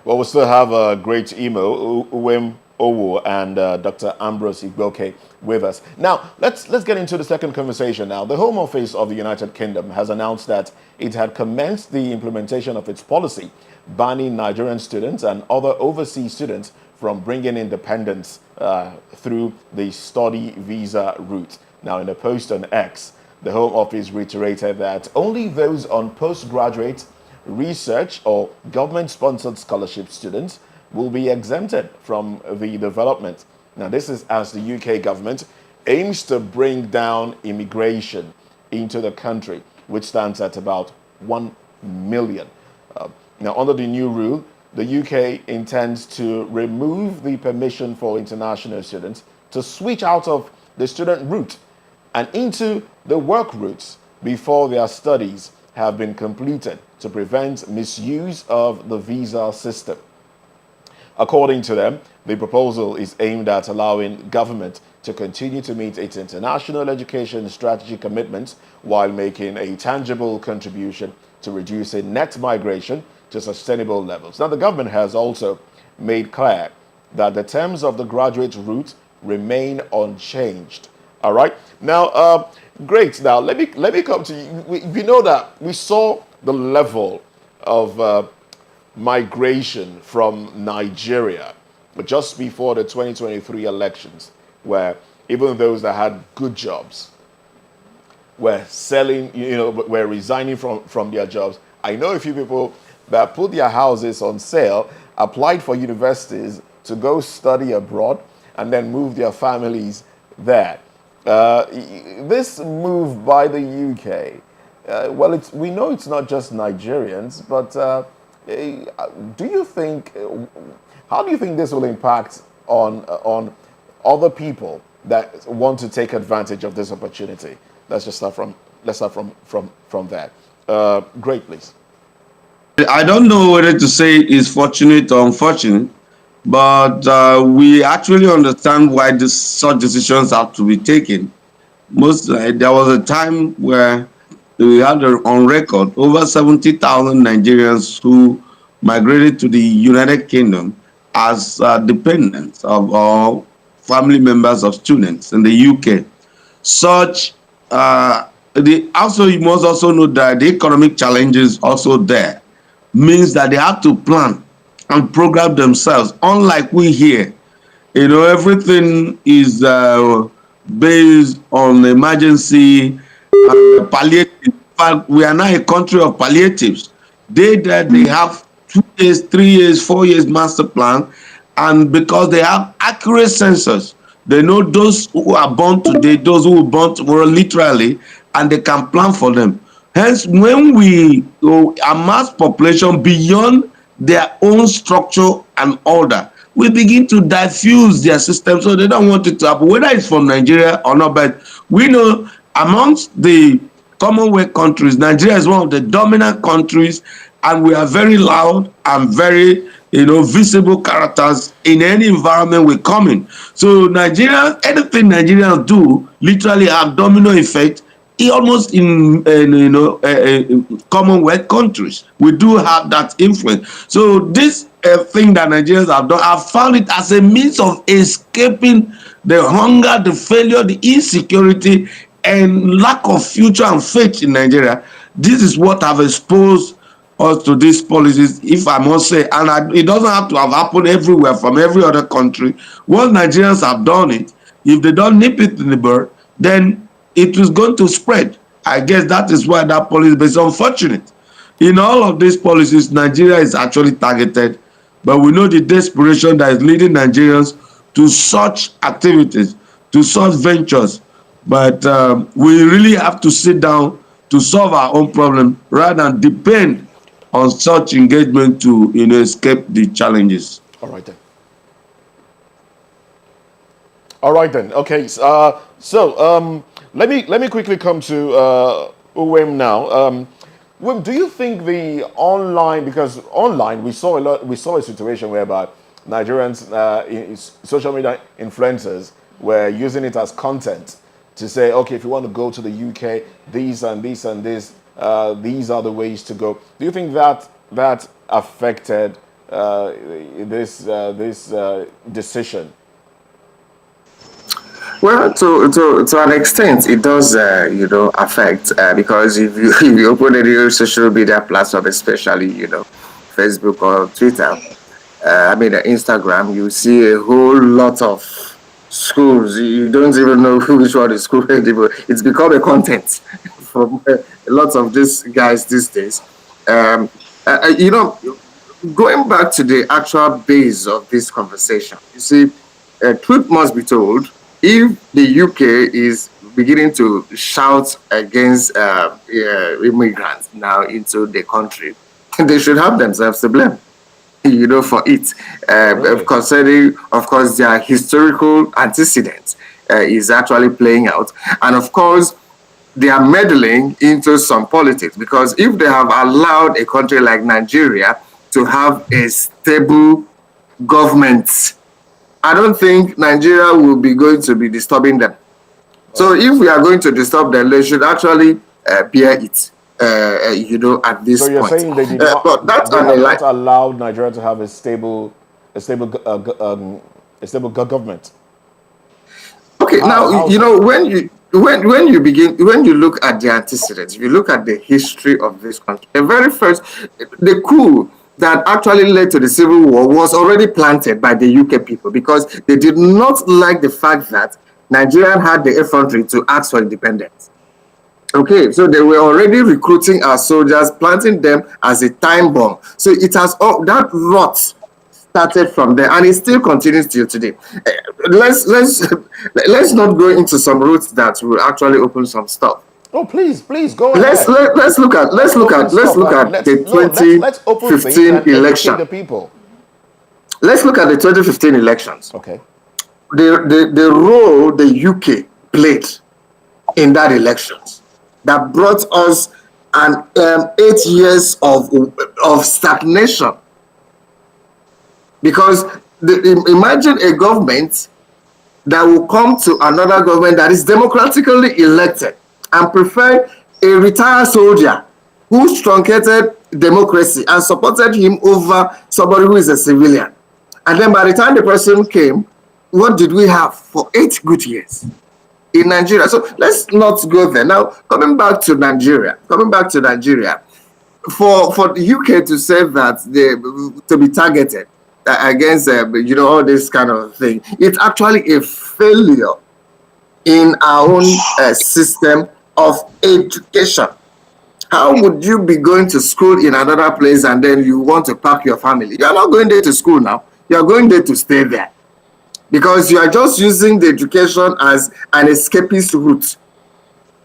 Well, we still have a great email, Uwem Owo and Dr. Ambrose Igboke with us. Now, let's get into the second conversation now. The Home Office of the United Kingdom has announced that it had commenced the implementation of its policy banning Nigerian students and other overseas students from bringing in dependents through the study visa route. Now, in a post on X, the Home Office reiterated that only those on postgraduate research or government-sponsored scholarship students will be exempted from the development. Now, this is as the UK government aims to bring down immigration into the country, which stands at about 1 million. Now, under the new rule, the UK intends to remove the permission for international students to switch out of the student route and into the work routes before their studies have been completed to prevent misuse of the visa system. According to them, the proposal is aimed at allowing government to continue to meet its international education strategy commitments while making a tangible contribution to reducing net migration to sustainable levels. Now, the government has also made clear that the terms of the graduate route remain unchanged. All right. Now, great. Now, let me come to you. We know that we saw the level of migration from Nigeria just before the 2023 elections, where even those that had good jobs were selling, were resigning from their jobs. I know a few people that put their houses on sale, applied for universities to go study abroad, and then move their families there. This move by the UK, well, we know it's not just Nigerians, but how do you think this will impact on other people that want to take advantage of this opportunity? Let's start from that. Great, please. I don't know whether to say it's fortunate or unfortunate, but we actually understand why such decisions have to be taken. There was a time where we had on record over 70,000 Nigerians who migrated to the United Kingdom as dependents of or family members of students in the UK. Such you must also know that the economic challenges also there means that they have to plan and program themselves. Unlike we here, everything is based on emergency palliative. In fact, we are now a country of palliatives. They have 2 years, 3 years, 4 years master plan, and because they have accurate census, they know those who are born today, those who were born tomorrow, literally, and they can plan for them. Hence, when we amass population beyond their own structure and order, we begin to diffuse their system, so they don't want it to happen, whether it's from Nigeria or not. But we know amongst the Commonwealth countries, Nigeria is one of the dominant countries, and we are very loud and very visible characters in any environment we come in. So anything Nigerians do literally have domino effect almost in Commonwealth countries. We do have that influence. So this thing that Nigerians have done, I've found it as a means of escaping the hunger, the failure, the insecurity, and lack of future and faith in Nigeria. This is what have exposed us to these policies, if I must say, and it doesn't have to have happened everywhere from every other country. Once Nigerians have done it, if they don't nip it in the bud, then it is going to spread. I guess that is why that policy is unfortunate. In all of these policies, Nigeria is actually targeted, but we know the desperation that is leading Nigerians to such activities, to such ventures. But we really have to sit down to solve our own problem rather than depend on such engagement to escape the challenges. All right then. All right then. Okay. Let me quickly come to Uwem now. Wim, do you think the online, because online we saw a situation whereby Nigerians, social media influencers were using it as content to say, okay, if you want to go to the UK, these and these and this, these are the ways to go. Do you think that affected this decision? Well, to an extent, it does, affect because if you if you open any social media platform, especially Facebook or Twitter, Instagram, you see a whole lot of schools. You don't even know which one is school anymore. It's become a content from a lot of these guys these days. Um, uh, uh, you know, Going back to the actual base of this conversation, you see, truth must be told. If the UK is beginning to shout against immigrants now into the country, they should have themselves to blame, for it. Really? Concerning, of course, their historical antecedents is actually playing out. And of course, they are meddling into some politics because if they have allowed a country like Nigeria to have a stable government, I don't think Nigeria will be going to be disturbing them. So if we are going to disturb them, they should actually bear it, at So this you're point. saying But that's they an have not allowed Nigeria to have a stable government. Okay, now How so? when you begin when you look at the antecedents, if you look at the history of this country, the coup that actually led to the civil war was already planted by the UK people because they did not like the fact that Nigeria had the effrontery to ask for independence. Okay, so they were already recruiting our soldiers, planting them as a time bomb. So it has all that rot started from there, and it still continues till today. Let's let's not go into some routes that will actually open some stuff. Oh, please go Let's ahead. let, let's look at Let's open let's stuff. look at Let's the no, let's open things 2015 and educate election. the people. Let's look at the 2015 elections. Okay. The role the UK played in that elections that brought us an 8 years of stagnation because imagine a government that will come to another government that is democratically elected and prefer a retired soldier who truncated democracy and supported him over somebody who is a civilian. And then by the time the person came, what did we have for 8 good years in Nigeria? So let's not go there. Now, coming back to Nigeria, for the UK to say that they to be targeted against all this kind of thing, it's actually a failure in our own system of education. How would you be going to school in another place and then you want to pack your family? You are not going there to school now. You are going there to stay there because you are just using the education as an escapist route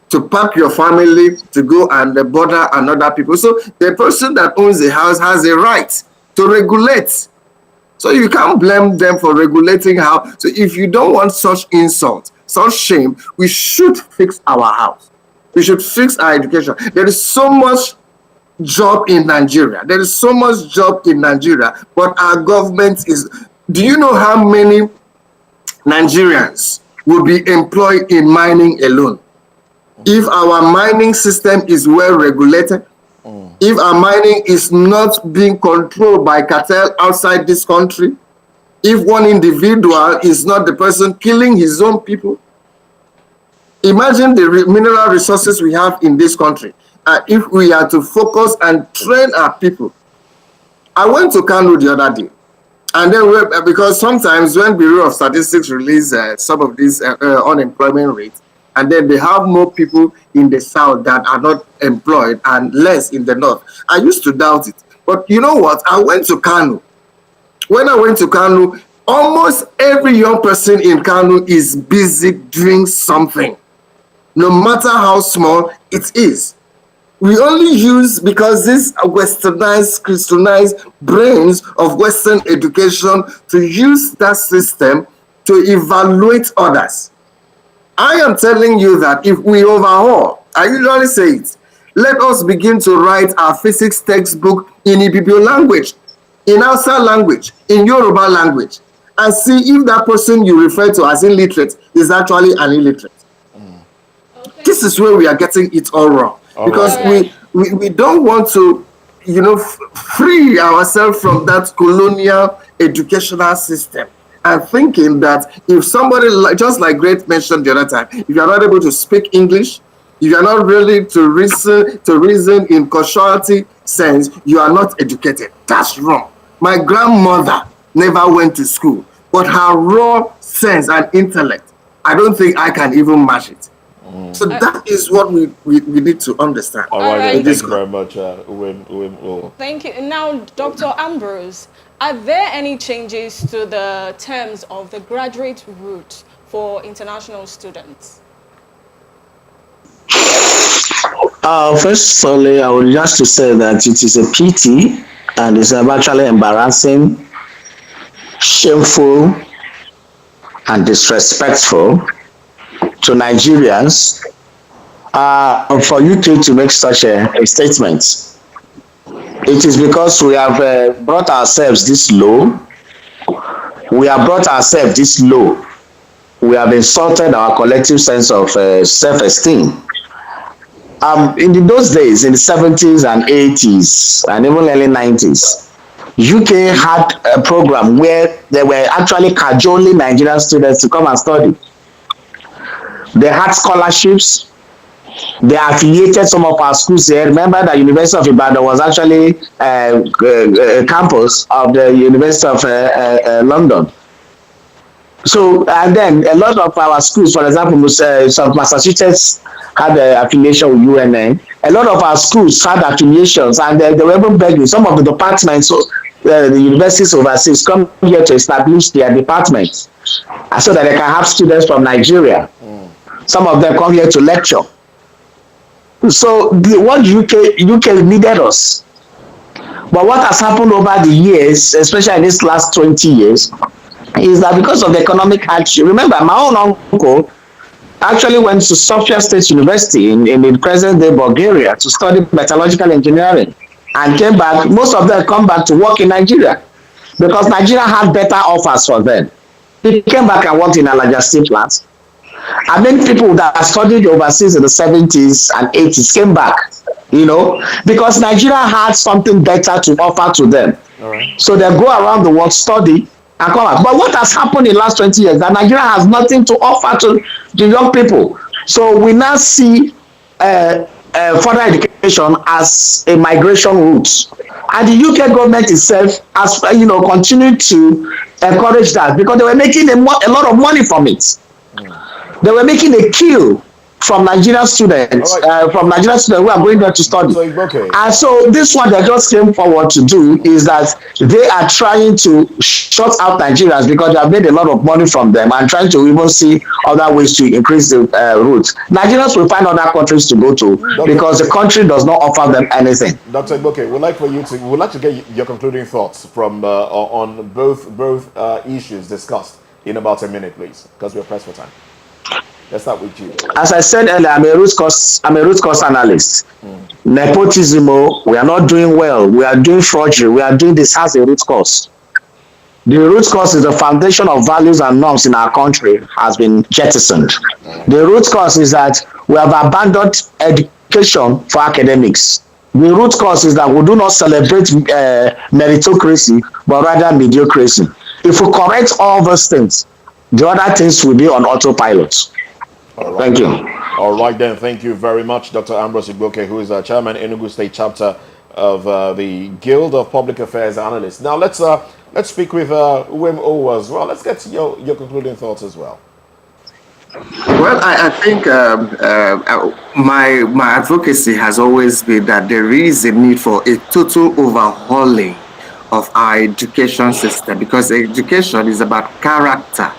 to pack your family to go and bother another people. So the person that owns the house has a right to regulate. So you can't blame them for regulating how. So if you don't want such insult, such shame, we should fix our house. We should fix our education. There is so much job in Nigeria. There is so much job in Nigeria, but our government is. Do you know how many Nigerians will be employed in mining alone? If our mining system is well regulated, if our mining is not being controlled by cartel outside this country, if one individual is not the person killing his own people, imagine the mineral resources we have in this country. If we are to focus and train our people. I went to Kano the other day, and then because sometimes when Bureau of Statistics release some of these unemployment rates, and then they have more people in the south that are not employed and less in the north. I used to doubt it. But you know what? I went to Kano. When I went to Kano, almost every young person in Kano is busy doing something, no matter how small it is. We only use, because these westernized, Christianized brains of Western education, to use that system to evaluate others. I am telling you that if we overhaul, I usually say it, let us begin to write our physics textbook in Ibibio language, in Hausa language, in Yoruba language, and see if that person you refer to as illiterate is actually an illiterate. This is where we are getting it all wrong. All Because right. we don't want to free ourselves from that colonial educational system, and thinking that if somebody, just like Great mentioned the other time, if you are not able to speak English, if you are not ready to reason in causality sense, you are not educated. That's wrong. My grandmother never went to school, but her raw sense and intellect, I don't think I can even match it. So that is what we need to understand. All right, right. thank you very much, Wim. Thank you. Now, Dr. Ambrose, are there any changes to the terms of the graduate route for international students? Firstly, I would just to say that it is a pity and it's actually embarrassing, shameful, and disrespectful to Nigerians for UK to make such a statement. It is because we have brought ourselves this low. We have brought ourselves this low. We have insulted our collective sense of self-esteem. In those days, in the 70s and 80s, and even early 90s, UK had a program where they were actually cajoling Nigerian students to come and study. They had scholarships. They affiliated some of our schools here. Remember that University of Ibadan was actually a campus of the University of London. So, and then a lot of our schools, for example, some Massachusetts had an affiliation with UNN. A lot of our schools had affiliations, and they were even begging some of the departments, the universities overseas, come here to establish their departments so that they can have students from Nigeria. Some of them come here to lecture. So, what UK needed us. But what has happened over the years, especially in this last 20 years, is that because of the economic hardship, remember, my own uncle actually went to Sofia State University in the present day Bulgaria to study metallurgical engineering and came back. Most of them come back to work in Nigeria because Nigeria had better offers for them. He came back and worked in Alaja Steel Plant. And many people that studied overseas in the 70s and 80s came back, because Nigeria had something better to offer to them. All right. So they go around the world, study, and come back. But what has happened in the last 20 years, that Nigeria has nothing to offer to the young people. So we now see further education as a migration route. And the UK government itself has, continued to encourage that because they were making a lot of money from it. They were making a kill from Nigerian students, who are going there to study. Okay. And so this one they just came forward to do is that they are trying to shut out Nigerians because they have made a lot of money from them and trying to even see other ways to increase the route. Nigerians will find other countries to go to because the country does not offer them anything. Dr. Igboke, we'd like to get your concluding thoughts from on both issues discussed in about a minute, please, because we're pressed for time. Let's start with you. As I said earlier, I'm a root cause analyst. Nepotism, we are not doing well. We are doing forgery. We are doing this as a root cause. The root cause is the foundation of values and norms in our country has been jettisoned. The root cause is that we have abandoned education for academics. The root cause is that we do not celebrate meritocracy, but rather mediocrity. If we correct all those things, the other things will be on autopilot. All right. Thank you. All right then, thank you very much, Dr. Ambrose Igboke, who is Chairman Enugu State Chapter of the Guild of Public Affairs Analysts. Now let's speak with Wim O as well. Let's get your concluding thoughts as well. Well, I think my advocacy has always been that there is a need for a total overhauling of our education system, because education is about character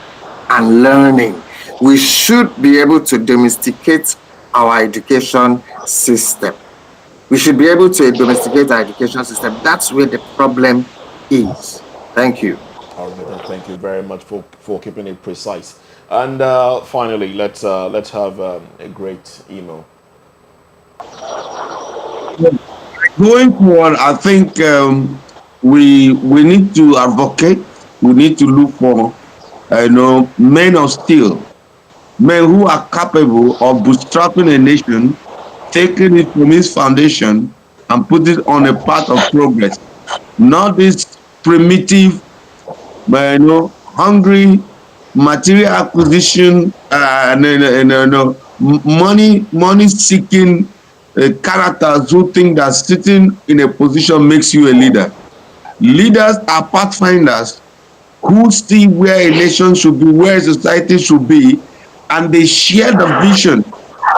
and learning. We should be able to domesticate our education system. We should be able to domesticate our education system. That's where the problem is. Thank you. All right, thank you very much for keeping it precise. And finally, let's have a great email. Going forward, I think we need to advocate. We need to look for men of steel, men who are capable of bootstrapping a nation, taking it from its foundation and put it on a path of progress. Not this primitive, hungry material acquisition, money seeking characters who think that sitting in a position makes you a leader. Leaders are pathfinders who see where a nation should be, where a society should be, and they share the vision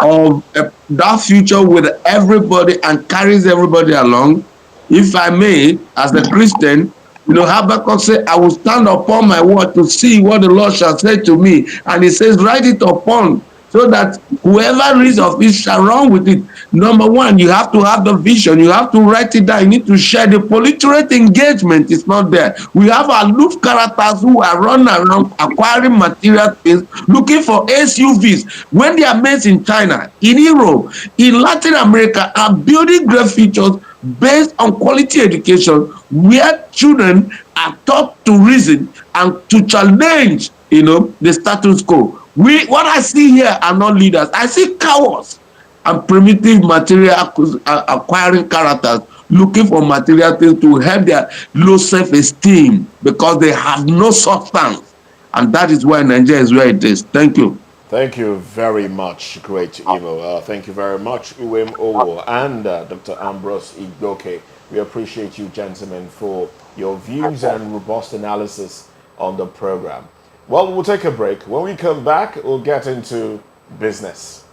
of that future with everybody and carries everybody along. If I may, as a Christian, Habakkuk said, I will stand upon my word to see what the Lord shall say to me. And he says, write it upon, so that whoever reads of it shall run with it. Number one, you have to have the vision. You have to write it down. You need to share. The politicate engagement is not there. We have aloof characters who are running around acquiring material things, looking for SUVs. When they are made in China, in Europe, in Latin America, are building great features based on quality education, where children are taught to reason and to challenge, the status quo. What I see here are not leaders. I see cowards and primitive material acquiring characters looking for material things to help their low self-esteem because they have no substance. And that is why Nigeria is where it is. Thank you. Thank you very much. Great email. Thank you very much, Uwem Owo and Dr. Ambrose Igboke. We appreciate you, gentlemen, for your views and robust analysis on the program. Well, we'll take a break. When we come back, we'll get into business.